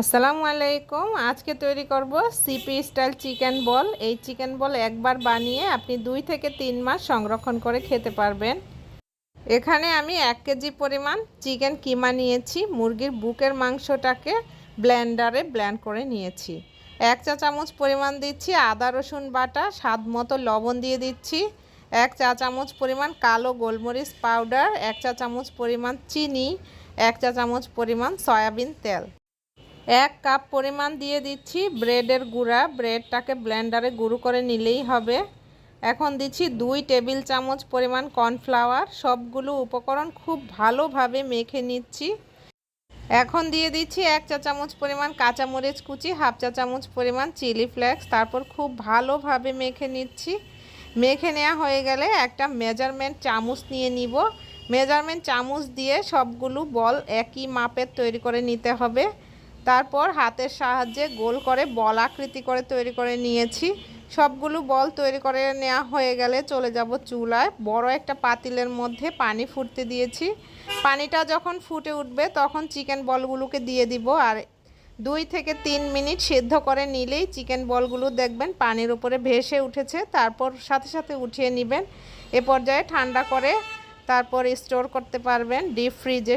আসসালামু আলাইকুম। আজকে তৈরি করব সিপি স্টাইল চিকেন বল। এই চিকেন বল একবার বানিয়ে আপনি 2 থেকে 3 মাস সংরক্ষণ করে খেতে পারবেন। এখানে আমি 1 কেজি পরিমাণ চিকেন কিমা নিয়েছি। মুরগির বুকের মাংসটাকে ব্লেন্ডারে ব্লেন্ড করে নিয়েছি। 1 চা চামচ পরিমাণ দিচ্ছি আদা রসুন বাটা, স্বাদ মতো লবণ দিয়ে দিচ্ছি, 1 চা চামচ পরিমাণ কালো গোলমরিচ পাউডার, 1 চা চামচ পরিমাণ চিনি, 1 চা চামচ পরিমাণ সয়াবিন তেল, 1 কাপ পরিমাণ দিয়ে দিচ্ছি ব্রেডের গুঁড়া। ব্রেডটাকে ব্লেন্ডারে গুঁড়ো করে নিলেই হবে। এখন দিচ্ছি 2 টেবিল চামচ পরিমাণ কর্নফ্লাওয়ার। সবগুলো উপকরণ খুব ভালোভাবে মেখে নিচ্ছি। এখন দিয়ে দিচ্ছি 1 চা চামচ পরিমাণ কাঁচামরিচ কুচি, হাফ চা চামচ পরিমাণ চিলি ফ্লেক্স। তারপর খুব ভালোভাবে মেখে নিচ্ছি। মেখে নেওয়া হয়ে গেলে একটা মেজারমেন্ট চামচ নিয়ে নিব। মেজারমেন্ট চামচ দিয়ে সবগুলো বল একই মাপের তৈরি করে নিতে হবে। তারপর হাতের সাহায্যে গোল করে বল আকৃতি করে তৈরি করে নিয়েছি। সবগুলো বল তৈরি করে নেওয়া হয়ে গেলে চলে যাব চুলায়। বড় একটা পাতিলের মধ্যে পানি ফুটতে দিয়েছি। পানিটা যখন ফুটে উঠবে তখন চিকেন বলগুলোকে দিয়ে দিব আর 2 থেকে 3 মিনিট সিদ্ধ করে নিলেই চিকেন বলগুলো দেখবেন পানির উপরে ভেসে উঠেছে। তারপর সাথে সাথে উঠিয়ে নেবেন। এ পর্যায়ে ঠান্ডা করে তারপর স্টোর করতে পারবেন ডিপ ফ্রিজে।